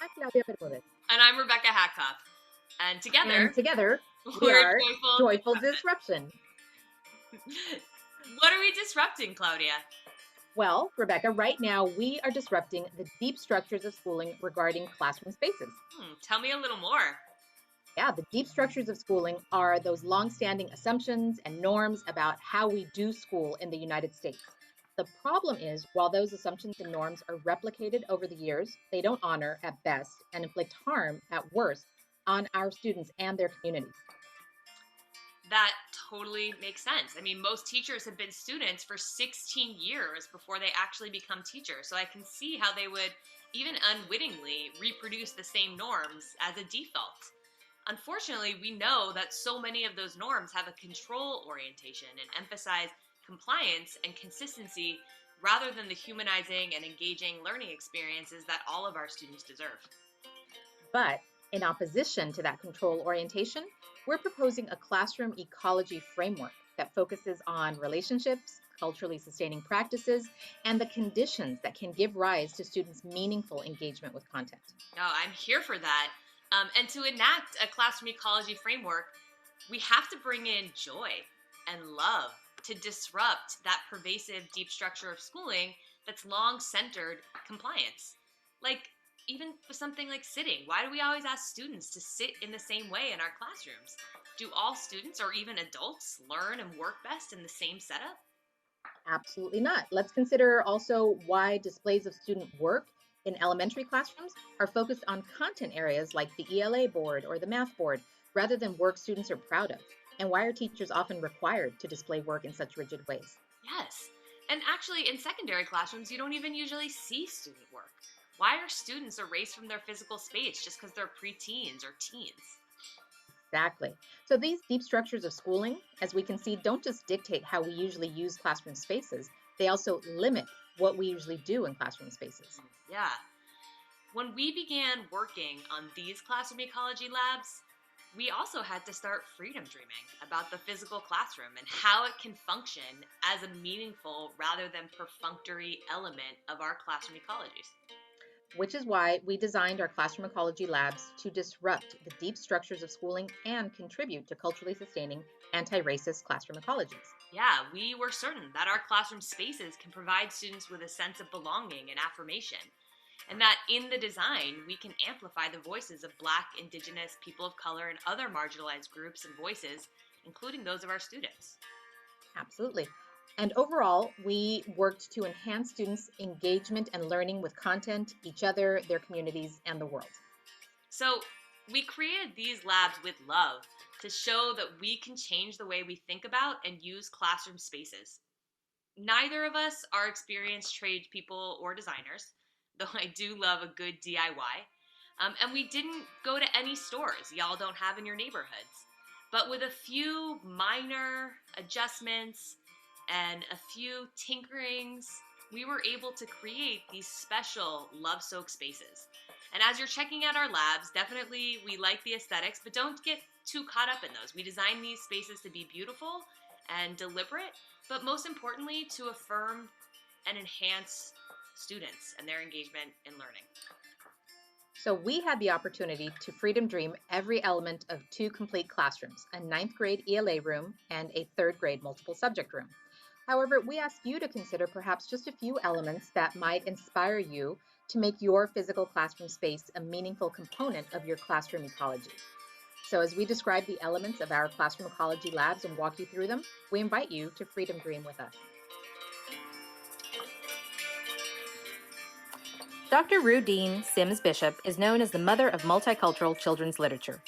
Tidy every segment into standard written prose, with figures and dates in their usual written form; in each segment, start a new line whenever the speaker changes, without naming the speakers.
Hi, Claudia Bermudez.
And I'm Rebecca Hackop. And
And together we
we're
are
Joyful
Joyful Disruption.
What are we disrupting, Claudia?
Well, Rebecca, right now we are disrupting the deep structures of schooling regarding classroom spaces.
Tell me a little more.
Yeah, the deep structures of schooling are those long-standing assumptions and norms about how we do school in the United States. The problem is, while those assumptions and norms are replicated over the years, they don't honor at best and inflict harm at worst on our students and their communities.
That totally makes sense. I mean, most teachers have been students for 16 years before they actually become teachers. So I can see how they would, even unwittingly, reproduce the same norms as a default. Unfortunately, we know that so many of those norms have a control orientation and emphasize compliance and consistency rather than the humanizing and engaging learning experiences that all of our students deserve.
But in opposition to that control orientation, we're proposing a classroom ecology framework that focuses on relationships, culturally sustaining practices, and the conditions that can give rise to students' meaningful engagement with content.
Oh, I'm here for that. And to enact a classroom ecology framework, we have to bring in joy and love to disrupt that pervasive deep structure of schooling that's long centered compliance. Like, even with something like sitting, why do we always ask students to sit in the same way in our classrooms? Do all students or even adults learn and work best in the same setup?
Absolutely not. Let's consider also why displays of student work in elementary classrooms are focused on content areas like the ELA board or the math board rather than work students are proud of, and why are teachers often required to display work in such rigid ways.
Yes. And actually, in secondary classrooms, you don't even usually see student work. Why are students erased from their physical space just because they're preteens or teens?
Exactly. So these deep structures of schooling, as we can see, don't just dictate how we usually use classroom spaces, they also limit what we usually do in classroom spaces.
Yeah. When we began working on these classroom ecology labs, we also had to start freedom dreaming about the physical classroom and how it can function as a meaningful rather than perfunctory element of our classroom ecologies.
Which is why we designed our classroom ecology labs to disrupt the deep structures of schooling and contribute to culturally sustaining anti-racist classroom ecologies.
Yeah, we were certain that our classroom spaces can provide students with a sense of belonging and affirmation, and that in the design, we can amplify the voices of Black, Indigenous, people of color, and other marginalized groups and voices, including those of our students.
Absolutely. And overall, we worked to enhance students' engagement and learning with content, each other, their communities, and the world.
So, we created these labs with love to show that we can change the way we think about and use classroom spaces. Neither of us are experienced tradespeople or designers, though I do love a good DIY. And we didn't go to any stores y'all don't have in your neighborhoods. But with a few minor adjustments and a few tinkerings, we were able to create these special love soaked spaces. And as you're checking out our labs, definitely we like the aesthetics, but don't get too caught up in those. We designed these spaces to be beautiful and deliberate, but most importantly, to affirm and enhance students and their engagement in learning.
So we had the opportunity to freedom dream every element of two complete classrooms, a ninth grade ELA room and a third grade multiple subject room. However, we ask you to consider perhaps just a few elements that might inspire you to make your physical classroom space a meaningful component of your classroom ecology. So, as we describe the elements of our classroom ecology labs and walk you through them, we invite you to freedom dream with us. Dr. Rudine Sims Bishop is known as the mother of multicultural children's literature.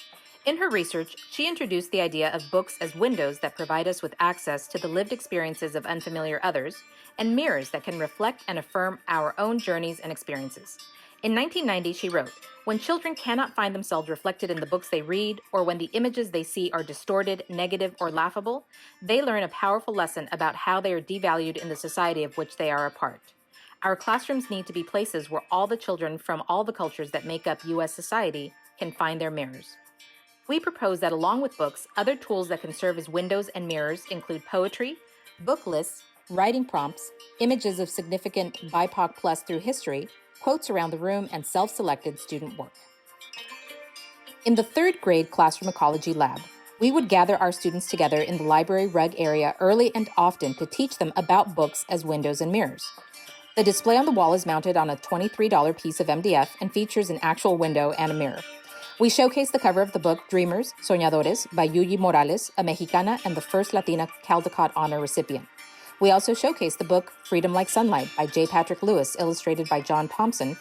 In her research, she introduced the idea of books as windows that provide us with access to the lived experiences of unfamiliar others, and mirrors that can reflect and affirm our own journeys and experiences. In 1990, she wrote, "When children cannot find themselves reflected in the books they read, or when the images they see are distorted, negative, or laughable, they learn a powerful lesson about how they are devalued in the society of which they are a part. Our classrooms need to be places where all the children from all the cultures that make up U.S. society can find their mirrors." We propose that along with books, other tools that can serve as windows and mirrors include poetry, book lists, writing prompts, images of significant BIPOC plus through history, quotes around the room, and self-selected student work. In the third grade classroom ecology lab, we would gather our students together in the library rug area early and often to teach them about books as windows and mirrors. The display on the wall is mounted on a $23 piece of MDF and features an actual window and a mirror. We showcase the cover of the book Dreamers, Soñadores by Yuyi Morales, a Mexicana and the first Latina Caldecott Honor recipient. We also showcase the book Freedom Like Sunlight by J. Patrick Lewis, illustrated by John Thompson,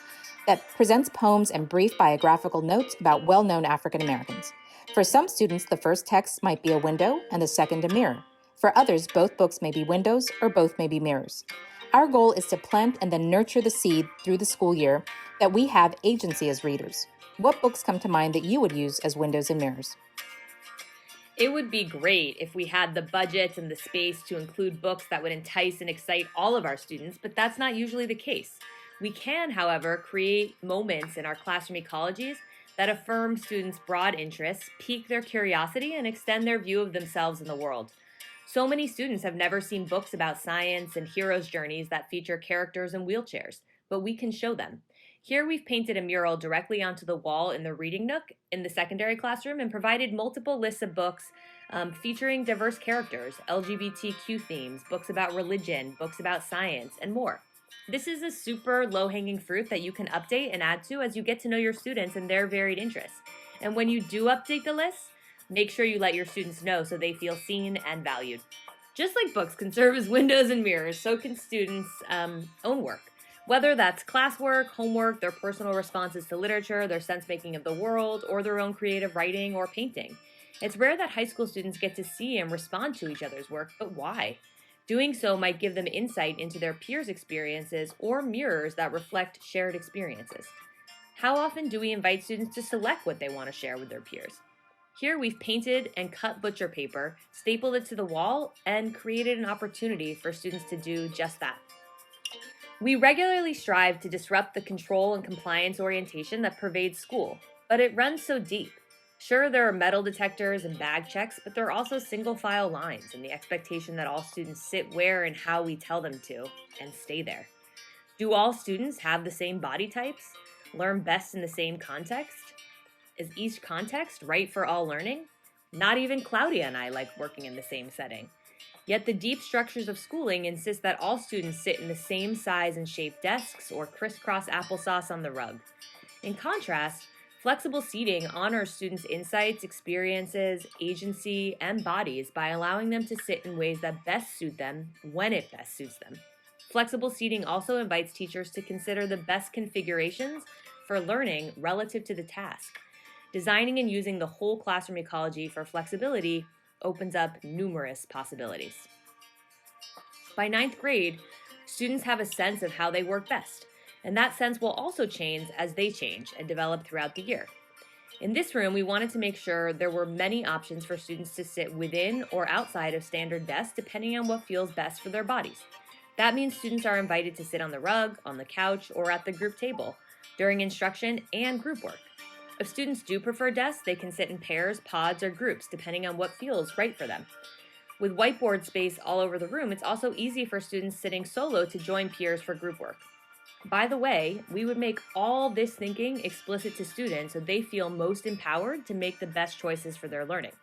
that presents poems and brief biographical notes about well-known African Americans. For some students, the first text might be a window and the second a mirror. For others, both books may be windows or both may be mirrors. Our goal is to plant and then nurture the seed through the school year that we have agency as readers. What books come to mind that you would use as windows and mirrors?
It would be great if we had the budget and the space to include books that would entice and excite all of our students, but that's not usually the case. We can, however, create moments in our classroom ecologies that affirm students' broad interests, pique their curiosity, and extend their view of themselves in the world. So many students have never seen books about science and heroes' journeys that feature characters in wheelchairs, but we can show them. Here we've painted a mural directly onto the wall in the reading nook in the secondary classroom and provided multiple lists of books featuring diverse characters, LGBTQ themes, books about religion, books about science, and more. This is a super low-hanging fruit that you can update and add to as you get to know your students and their varied interests. And when you do update the list, make sure you let your students know so they feel seen and valued. Just like books can serve as windows and mirrors, so can students' own work. Whether that's classwork, homework, their personal responses to literature, their sense-making of the world, or their own creative writing or painting. It's rare that high school students get to see and respond to each other's work, but why? Doing so might give them insight into their peers' experiences or mirrors that reflect shared experiences. How often do we invite students to select what they want to share with their peers? Here we've painted and cut butcher paper, stapled it to the wall, and created an opportunity for students to do just that. We regularly strive to disrupt the control and compliance orientation that pervades school, but it runs so deep. Sure, there are metal detectors and bag checks, but there are also single file lines and the expectation that all students sit where and how we tell them to and stay there. Do all students have the same body types? Learn best in the same context? Is each context right for all learning? Not even Claudia and I like working in the same setting. Yet the deep structures of schooling insist that all students sit in the same size and shape desks or crisscross applesauce on the rug. In contrast, flexible seating honors students' insights, experiences, agency, and bodies by allowing them to sit in ways that best suit them when it best suits them. Flexible seating also invites teachers to consider the best configurations for learning relative to the task. Designing and using the whole classroom ecology for flexibility opens up numerous possibilities. By ninth grade, students have a sense of how they work best, and that sense will also change as they change and develop throughout the year. In this room, we wanted to make sure there were many options for students to sit within or outside of standard desks depending on what feels best for their bodies. That means students are invited to sit on the rug, on the couch, or at the group table during instruction and group work. If students do prefer desks, they can sit in pairs, pods, or groups, depending on what feels right for them. With whiteboard space all over the room, it's also easy for students sitting solo to join peers for group work. By the way, we would make all this thinking explicit to students so they feel most empowered to make the best choices for their learning.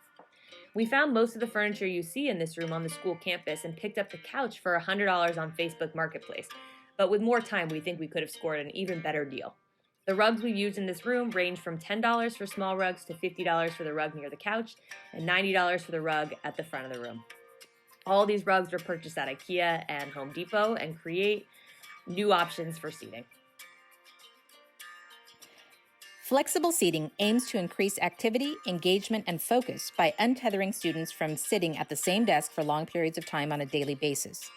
We found most of the furniture you see in this room on the school campus and picked up the couch for $100 on Facebook Marketplace. But with more time, we think we could have scored an even better deal. The rugs we used in this room range from $10 for small rugs to $50 for the rug near the couch and $90 for the rug at the front of the room. All these rugs were purchased at IKEA and Home Depot and create new options for seating.
Flexible seating aims to increase activity, engagement, and focus by untethering students from sitting at the same desk for long periods of time on a daily basis.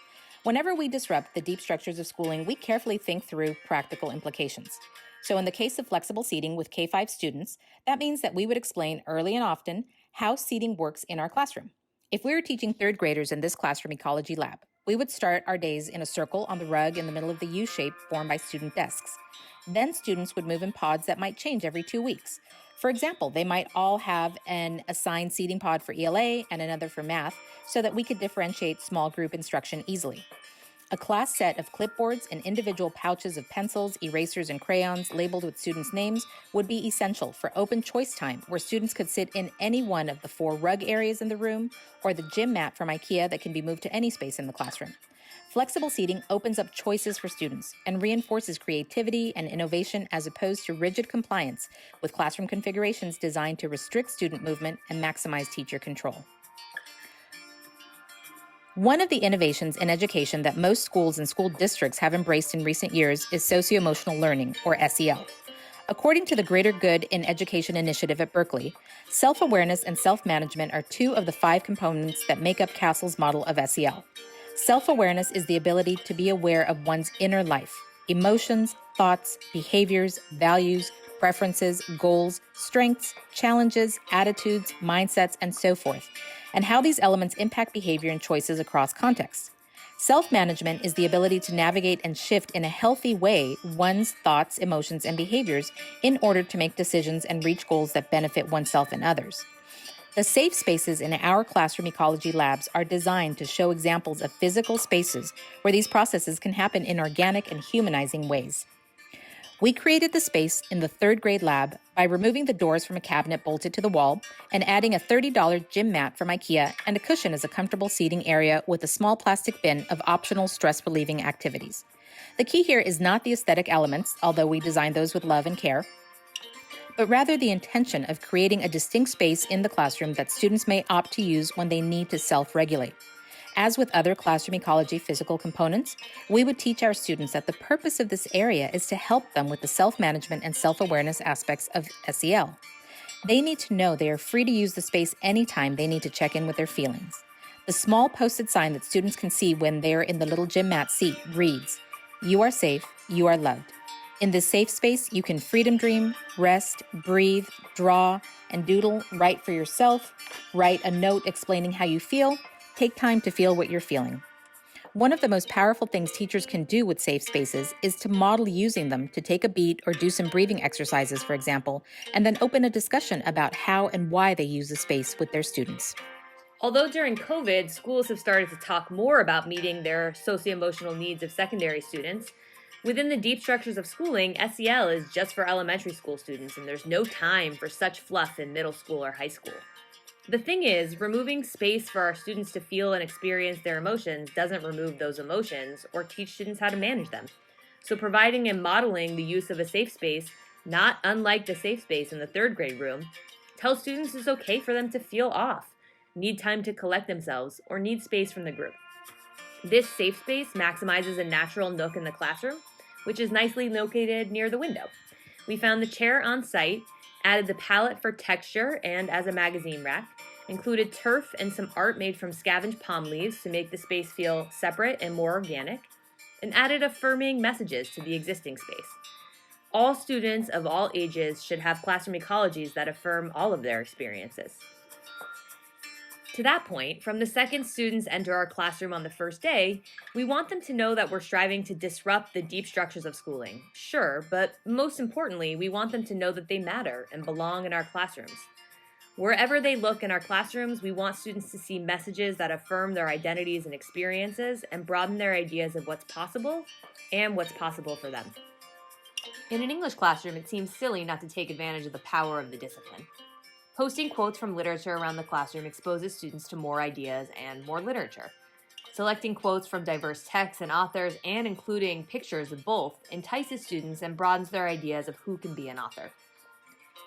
Whenever we disrupt the deep structures of schooling, we carefully think through practical implications. So in the case of flexible seating with K-5 students, that means that we would explain early and often how seating works in our classroom. If we were teaching third graders in this classroom ecology lab, we would start our days in a circle on the rug in the middle of the U shape formed by student desks. Then students would move in pods that might change every 2 weeks. For example, they might all have an assigned seating pod for ELA and another for math so that we could differentiate small group instruction easily. A class set of clipboards and individual pouches of pencils, erasers, and crayons labeled with students' names would be essential for open choice time where students could sit in any one of the 4 rug areas in the room or the gym mat from IKEA that can be moved to any space in the classroom. Flexible seating opens up choices for students and reinforces creativity and innovation as opposed to rigid compliance with classroom configurations designed to restrict student movement and maximize teacher control. One of the innovations in education that most schools and school districts have embraced in recent years is socio-emotional learning, or SEL. According to the Greater Good in Education Initiative at Berkeley, self-awareness and self-management are 2 of the 5 components that make up CASEL's model of SEL. Self-awareness is the ability to be aware of one's inner life, emotions, thoughts, behaviors, values, preferences, goals, strengths, challenges, attitudes, mindsets, and so forth, and how these elements impact behavior and choices across contexts. Self-management is the ability to navigate and shift in a healthy way one's thoughts, emotions, and behaviors in order to make decisions and reach goals that benefit oneself and others. The safe spaces in our classroom ecology labs are designed to show examples of physical spaces where these processes can happen in organic and humanizing ways. We created the space in the 3rd grade lab by removing the doors from a cabinet bolted to the wall and adding a $30 gym mat from IKEA and a cushion as a comfortable seating area with a small plastic bin of optional stress-relieving activities. The key here is not the aesthetic elements, although we designed those with love and care, but rather the intention of creating a distinct space in the classroom that students may opt to use when they need to self-regulate. As with other classroom ecology physical components, we would teach our students that the purpose of this area is to help them with the self-management and self-awareness aspects of SEL. They need to know they are free to use the space anytime they need to check in with their feelings. The small posted sign that students can see when they're in the little gym mat seat reads, "You are safe, you are loved." In this safe space, you can freedom dream, rest, breathe, draw, and doodle, write for yourself, write a note explaining how you feel, take time to feel what you're feeling. One of the most powerful things teachers can do with safe spaces is to model using them to take a beat or do some breathing exercises, for example, and then open a discussion about how and why they use the space with their students.
Although during COVID, schools have started to talk more about meeting their socio-emotional needs of secondary students, within the deep structures of schooling, SEL is just for elementary school students, and there's no time for such fluff in middle school or high school. The thing is, removing space for our students to feel and experience their emotions doesn't remove those emotions or teach students how to manage them. So providing and modeling the use of a safe space, not unlike the safe space in the 3rd grade room, tells students it's okay for them to feel off, need time to collect themselves, or need space from the group. This safe space maximizes a natural nook in the classroom, which is nicely located near the window. We found the chair on site, added the palette for texture and as a magazine rack, included turf and some art made from scavenged palm leaves to make the space feel separate and more organic, and added affirming messages to the existing space. All students of all ages should have classroom ecologies that affirm all of their experiences. To that point, from the second students enter our classroom on the first day, we want them to know that we're striving to disrupt the deep structures of schooling. Sure, but most importantly, we want them to know that they matter and belong in our classrooms. Wherever they look in our classrooms, we want students to see messages that affirm their identities and experiences and broaden their ideas of what's possible and what's possible for them. In an English classroom, it seems silly not to take advantage of the power of the discipline. Posting quotes from literature around the classroom exposes students to more ideas and more literature. Selecting quotes from diverse texts and authors and including pictures of both entices students and broadens their ideas of who can be an author.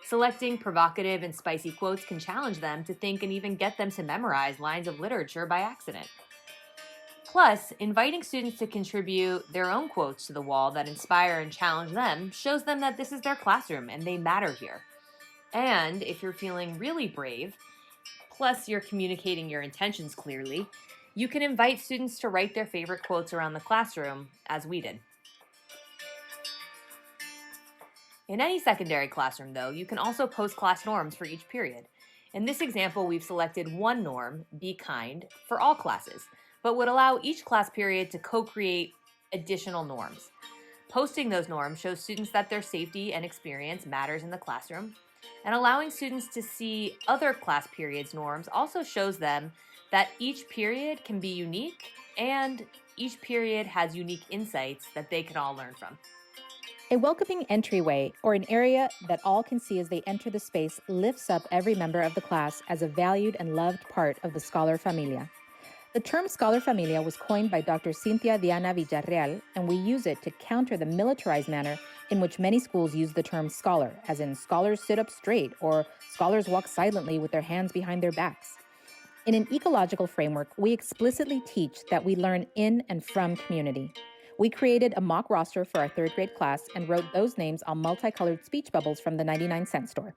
Selecting provocative and spicy quotes can challenge them to think and even get them to memorize lines of literature by accident. Plus, inviting students to contribute their own quotes to the wall that inspire and challenge them shows them that this is their classroom and they matter here. And if you're feeling really brave, plus you're communicating your intentions clearly, you can invite students to write their favorite quotes around the classroom, as we did. In any secondary classroom, though, you can also post class norms for each period. In this example, we've selected one norm, be kind, for all classes, but would allow each class period to co-create additional norms. Posting those norms shows students that their safety and experience matters in the classroom, and allowing students to see other class periods' norms also shows them that each period can be unique and each period has unique insights that they can all learn from.
A welcoming entryway, or an area that all can see as they enter the space, lifts up every member of the class as a valued and loved part of the scholar familia. The term scholar familia was coined by Dr. Cynthia Diana Villarreal, and we use it to counter the militarized manner in which many schools use the term scholar, as in scholars sit up straight or scholars walk silently with their hands behind their backs. In an ecological framework, we explicitly teach that we learn in and from community. We created a mock roster for our third grade class and wrote those names on multicolored speech bubbles from the 99-cent store.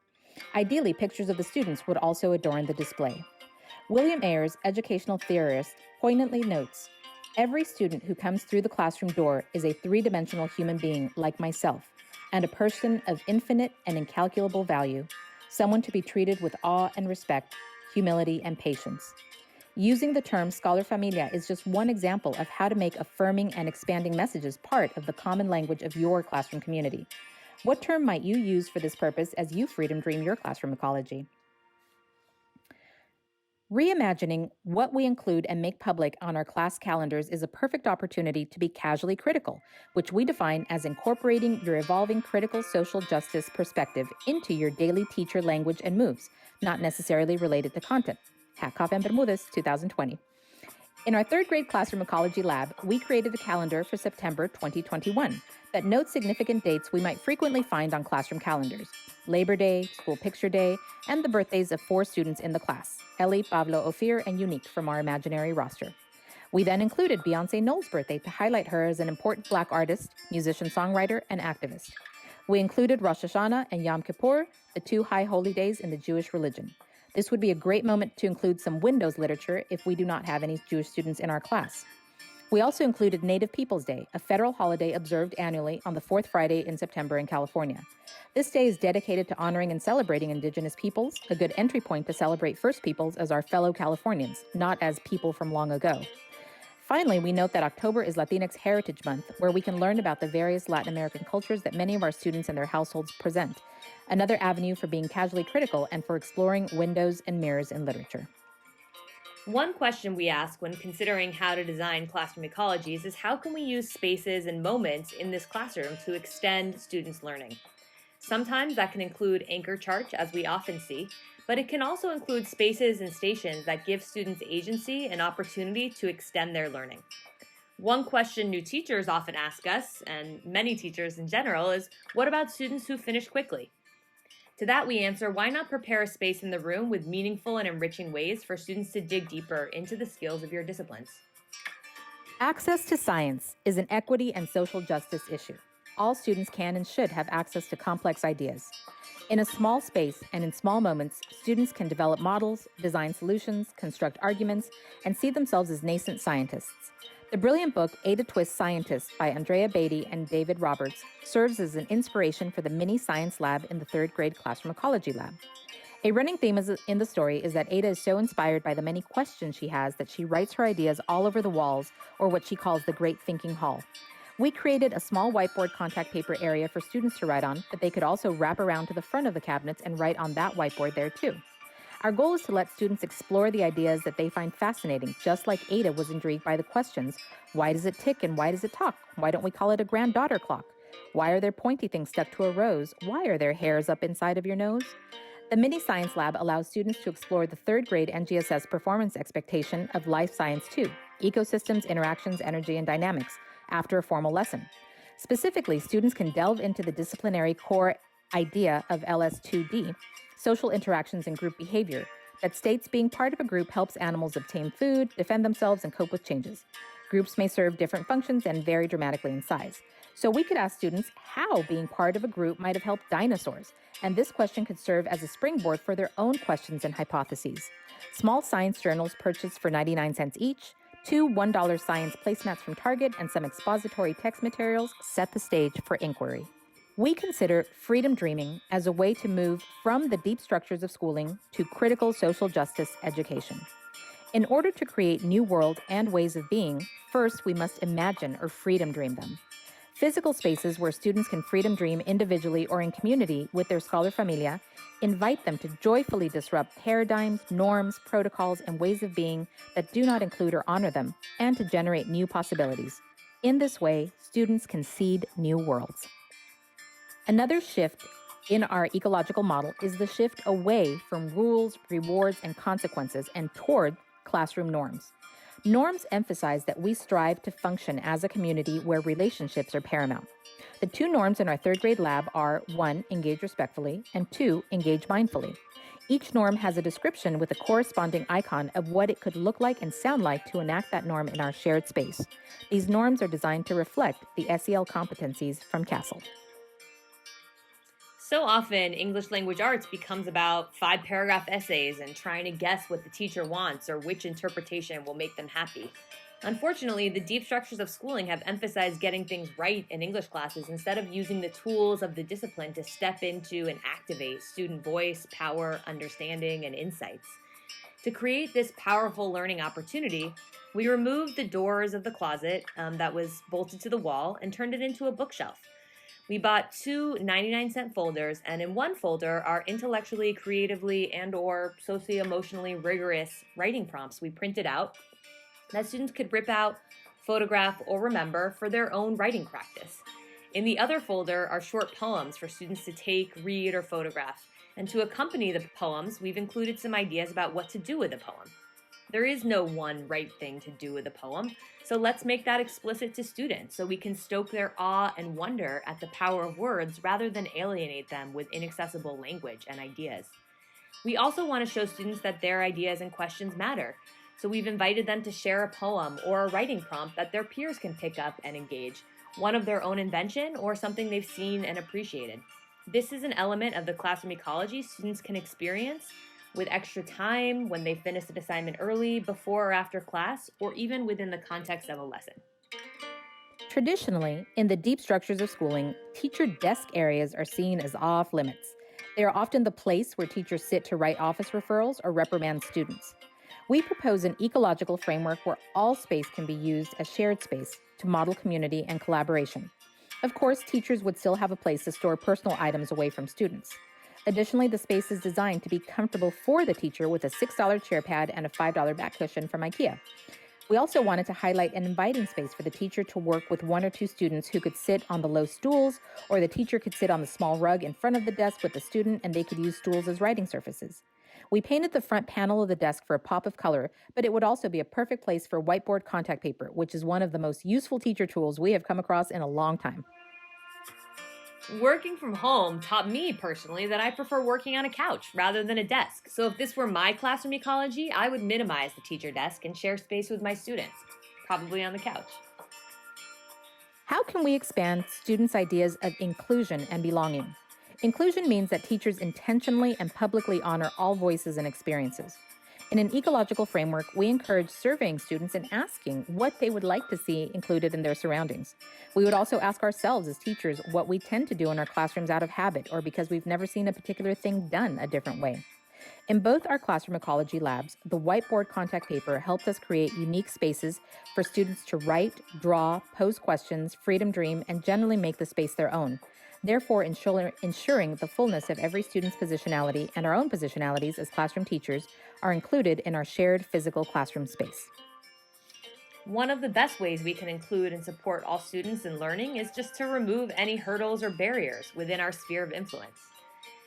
Ideally, pictures of the students would also adorn the display. William Ayers, educational theorist, poignantly notes, every student who comes through the classroom door is a three-dimensional human being like myself, and a person of infinite and incalculable value, someone to be treated with awe and respect, humility and patience. Using the term scholar familia is just one example of how to make affirming and expanding messages part of the common language of your classroom community. What term might you use for this purpose as you freedom dream your classroom ecology? Reimagining what we include and make public on our class calendars is a perfect opportunity to be casually critical, which we define as incorporating your evolving critical social justice perspective into your daily teacher language and moves, not necessarily related to content. Hatkoff and Bermudez, 2020. In our third grade classroom ecology lab, we created a calendar for September 2021 that notes significant dates we might frequently find on classroom calendars: Labor Day, School Picture Day, and the birthdays of 4 students in the class, Ellie, Pablo, Ophir, and Unique from our imaginary roster. We then included Beyonce Knowles' birthday to highlight her as an important Black artist, musician-songwriter, and activist. We included Rosh Hashanah and Yom Kippur, the 2 high holy days in the Jewish religion. This would be a great moment to include some Windows literature if we do not have any Jewish students in our class. We also included Native Peoples Day, a federal holiday observed annually on the 4th Friday in September in California. This day is dedicated to honoring and celebrating Indigenous peoples, a good entry point to celebrate First Peoples as our fellow Californians, not as people from long ago. Finally, we note that October is Latinx Heritage Month, where we can learn about the various Latin American cultures that many of our students and their households present, another avenue for being casually critical and for exploring windows and mirrors in literature. One question we ask when considering how to design classroom ecologies is how can we use spaces and moments in this classroom to extend students' learning? Sometimes that can include anchor charts, as we often see, but it can also include spaces and stations that give students agency and opportunity to extend their learning. One question new teachers often ask us, and many teachers in general, is what about students who finish quickly? To that we answer, why not prepare a space in the room with meaningful and enriching ways for students to dig deeper into the skills of your disciplines? Access to science is an equity and social justice issue. All students can and should have access to complex ideas. In a small space and in small moments, students can develop models, design solutions, construct arguments, and see themselves as nascent scientists. The brilliant book Ada Twist Scientist by Andrea Beatty and David Roberts serves as an inspiration for the mini science lab in the third grade classroom ecology lab. A running theme in the story is that Ada is so inspired by the many questions she has that she writes her ideas all over the walls, or what she calls the Great Thinking Hall. We created a small whiteboard contact paper area for students to write on, but they could also wrap around to the front of the cabinets and write on that whiteboard there too. Our goal is to let students explore the ideas that they find fascinating, just like Ada was intrigued by the questions: why does it tick and why does it talk? Why don't we call it a granddaughter clock? Why are there pointy things stuck to a rose? Why are there hairs up inside of your nose? The Mini Science Lab allows students to explore the third grade NGSS performance expectation of Life Science 2, Ecosystems, Interactions, Energy, and Dynamics, after a formal lesson. Specifically, students can delve into the disciplinary core idea of LS2D, social interactions and group behavior, that states being part of a group helps animals obtain food, defend themselves, and cope with changes. Groups may serve different functions and vary dramatically in size. So we could ask students how being part of a group might have helped dinosaurs, and this question could serve as a springboard for their own questions and hypotheses. Small science journals purchased for 99 cents each, 2 $1 science placemats from Target, and some expository text materials set the stage for inquiry. We consider freedom dreaming as a way to move from the deep structures of schooling to critical social justice education. In order to create new worlds and ways of being, first we must imagine or freedom dream them. Physical spaces where students can freedom dream individually or in community with their scholar familia invite them to joyfully disrupt paradigms, norms, protocols, and ways of being that do not include or honor them, and to generate new possibilities. In this way, students can seed new worlds. Another shift in our ecological model is the shift away from rules, rewards, and consequences and toward classroom norms. Norms emphasize that we strive to function as a community where relationships are paramount. The 2 norms in our 3rd grade lab are 1, engage respectfully, and 2, engage mindfully. Each norm has a description with a corresponding icon of what it could look like and sound like to enact that norm in our shared space. These norms are designed to reflect the SEL competencies from CASTLE.
So often, English language arts becomes about 5-paragraph essays and trying to guess what the teacher wants or which interpretation will make them happy. Unfortunately, the deep structures of schooling have emphasized getting things right in English classes instead of using the tools of the discipline to step into and activate student voice, power, understanding, and insights. To create this powerful learning opportunity, we removed the doors of the closet that was bolted to the wall and turned it into a bookshelf. We bought 2 99-cent folders, and in one folder are intellectually, creatively, and/or socio-emotionally rigorous writing prompts we printed out that students could rip out, photograph, or remember for their own writing practice. In the other folder are short poems for students to take, read, or photograph. And to accompany the poems, we've included some ideas about what to do with a poem. There is no one right thing to do with a poem, so let's make that explicit to students so we can stoke their awe and wonder at the power of words rather than alienate them with inaccessible language and ideas. We also want to show students that their ideas and questions matter, so we've invited them to share a poem or a writing prompt that their peers can pick up and engage, one of their own invention or something they've seen and appreciated. This is an element of the classroom ecology students can experience with extra time, when they finish an assignment early, before or after class, or even within the context of a lesson.
Traditionally, in the deep structures of schooling, teacher desk areas are seen as off limits. They are often the place where teachers sit to write office referrals or reprimand students. We propose an ecological framework where all space can be used as shared space to model community and collaboration. Of course, teachers would still have a place to store personal items away from students. Additionally, the space is designed to be comfortable for the teacher with a $6 chair pad and a $5 back cushion from IKEA. We also wanted to highlight an inviting space for the teacher to work with 1 or 2 students who could sit on the low stools, or the teacher could sit on the small rug in front of the desk with the student and they could use stools as writing surfaces. We painted the front panel of the desk for a pop of color, but it would also be a perfect place for whiteboard contact paper, which is one of the most useful teacher tools we have come across in a long time.
Working from home taught me personally that I prefer working on a couch rather than a desk. So if this were my classroom ecology, I would minimize the teacher desk and share space with my students, probably on the couch.
How can we expand students' ideas of inclusion and belonging? Inclusion means that teachers intentionally and publicly honor all voices and experiences. In an ecological framework, we encourage surveying students and asking what they would like to see included in their surroundings. We would also ask ourselves as teachers what we tend to do in our classrooms out of habit or because we've never seen a particular thing done a different way. In both our classroom ecology labs, the whiteboard contact paper helped us create unique spaces for students to write, draw, pose questions, freedom dream, and generally make the space their own. Therefore, ensuring the fullness of every student's positionality and our own positionalities as classroom teachers are included in our shared physical classroom space.
One of the best ways we can include and support all students in learning is just to remove any hurdles or barriers within our sphere of influence.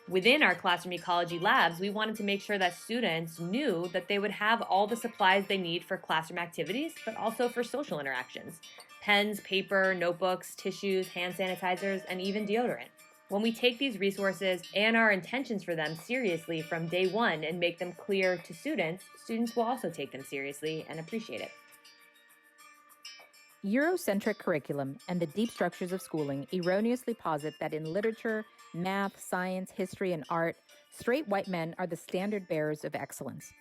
Within our classroom ecology labs, we wanted to make sure that students knew that they would have all the supplies they need for classroom activities, but also for social interactions: pens, paper, notebooks, tissues, hand sanitizers, and even deodorant. When we take these resources and our intentions for them seriously from day one and make them clear to students, students will also take them seriously and appreciate it.
Eurocentric curriculum and the deep structures of schooling erroneously posit that in literature, math, science, history, and art, straight white men are the standard bearers of excellence.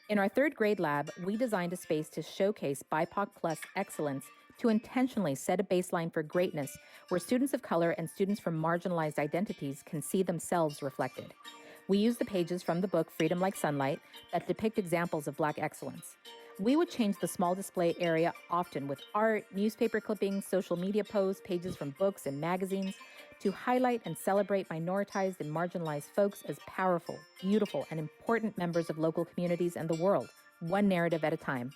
In our third grade lab, we designed a space to showcase BIPOC plus excellence to intentionally set a baseline for greatness where students of color and students from marginalized identities can see themselves reflected. We used the pages from the book Freedom Like Sunlight that depict examples of Black excellence. We would change the small display area often with art, newspaper clippings, social media posts, pages from books and magazines to highlight and celebrate minoritized and marginalized folks as powerful, beautiful, and important members of local communities and the world, one narrative at a time.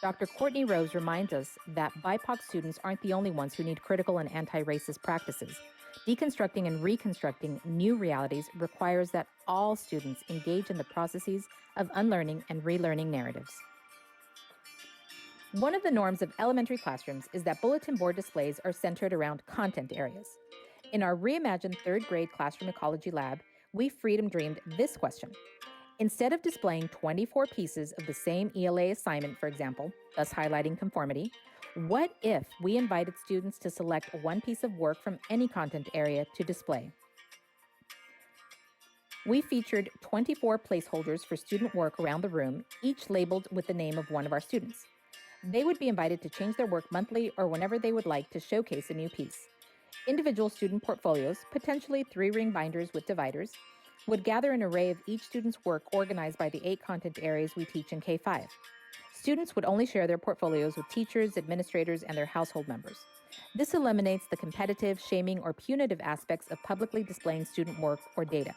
Dr. Courtney Rose reminds us that BIPOC students aren't the only ones who need critical and anti-racist practices. Deconstructing and reconstructing new realities requires that all students engage in the processes of unlearning and relearning narratives. One of the norms of elementary classrooms is that bulletin board displays are centered around content areas. In our reimagined third grade classroom ecology lab, we freedom dreamed this question. Instead of displaying 24 pieces of the same ELA assignment, for example, thus highlighting conformity, what if we invited students to select one piece of work from any content area to display? We featured 24 placeholders for student work around the room, each labeled with the name of one of our students. They would be invited to change their work monthly or whenever they would like to showcase a new piece. Individual student portfolios, potentially 3-ring binders with dividers, would gather an array of each student's work organized by the 8 content areas we teach in K-5. Students would only share their portfolios with teachers, administrators, and their household members. This eliminates the competitive, shaming, or punitive aspects of publicly displaying student work or data.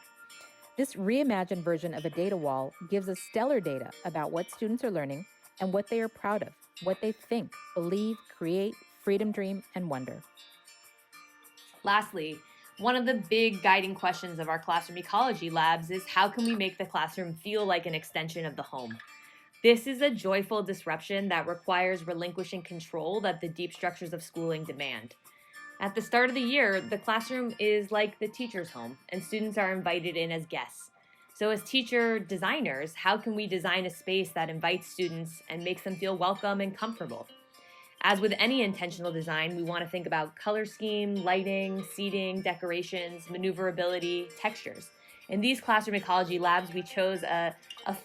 This reimagined version of a data wall gives us stellar data about what students are learning and what they are proud of, what they think, believe, create, freedom dream, and wonder.
Lastly, one of the big guiding questions of our classroom ecology labs is how can we make the classroom feel like an extension of the home? This is a joyful disruption that requires relinquishing control that the deep structures of schooling demand. At the start of the year, the classroom is like the teacher's home, and students are invited in as guests. So as teacher designers, how can we design a space that invites students and makes them feel welcome and comfortable? As with any intentional design, we want to think about color scheme, lighting, seating, decorations, maneuverability, textures. In these classroom ecology labs, we chose a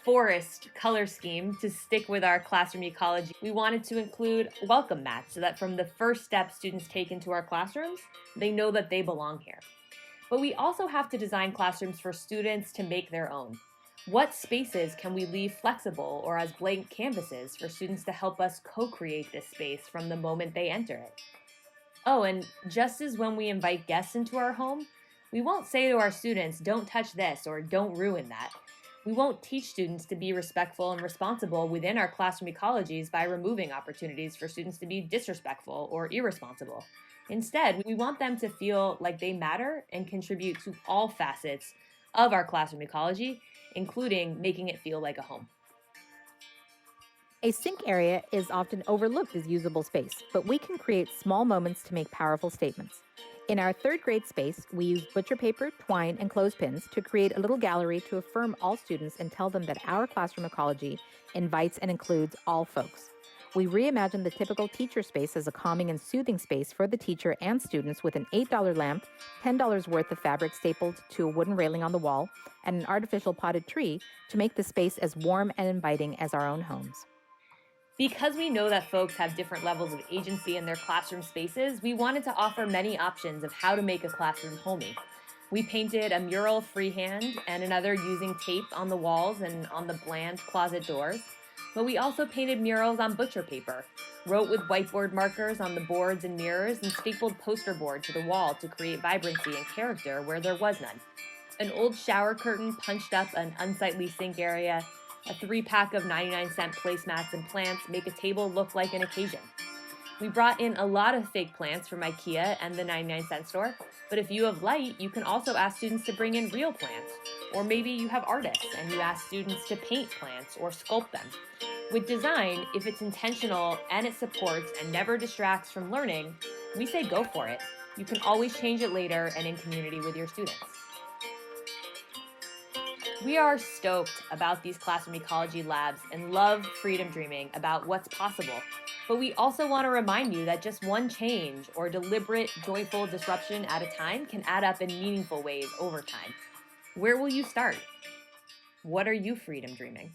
forest color scheme to stick with our classroom ecology. We wanted to include welcome mats so that from the first step students take into our classrooms, they know that they belong here. But we also have to design classrooms for students to make their own. What spaces can we leave flexible or as blank canvases for students to help us co-create this space from the moment they enter it? Oh, and just as when we invite guests into our home, we won't say to our students, don't touch this or don't ruin that. We won't teach students to be respectful and responsible within our classroom ecologies by removing opportunities for students to be disrespectful or irresponsible. Instead, we want them to feel like they matter and contribute to all facets of our classroom ecology, including making it feel like a home.
A sink area is often overlooked as usable space, but we can create small moments to make powerful statements. In our third grade space, we used butcher paper, twine, and clothespins to create a little gallery to affirm all students and tell them that our classroom ecology invites and includes all folks. We reimagined the typical teacher space as a calming and soothing space for the teacher and students with an $8 lamp, $10 worth of fabric stapled to a wooden railing on the wall, and an artificial potted tree to make the space as warm and inviting as our own homes.
Because we know that folks have different levels of agency in their classroom spaces, we wanted to offer many options of how to make a classroom homey. We painted a mural freehand and another using tape on the walls and on the bland closet doors. But we also painted murals on butcher paper, wrote with whiteboard markers on the boards and mirrors, and stapled poster board to the wall to create vibrancy and character where there was none. An old shower curtain punched up an unsightly sink area. A 3-pack of 99-cent placemats and plants make a table look like an occasion. We brought in a lot of fake plants from IKEA and the 99-cent store.
But if you have light, you can also ask students to bring in real plants. Or maybe you have artists and you ask students to paint plants or sculpt them. With design, if it's intentional and it supports and never distracts from learning, we say go for it. You can always change it later and in community with your students. We are stoked about these classroom ecology labs and love freedom dreaming about what's possible. But we also want to remind you that just one change or deliberate, joyful disruption at a time can add up in meaningful ways over time. Where will you start? What are you freedom dreaming?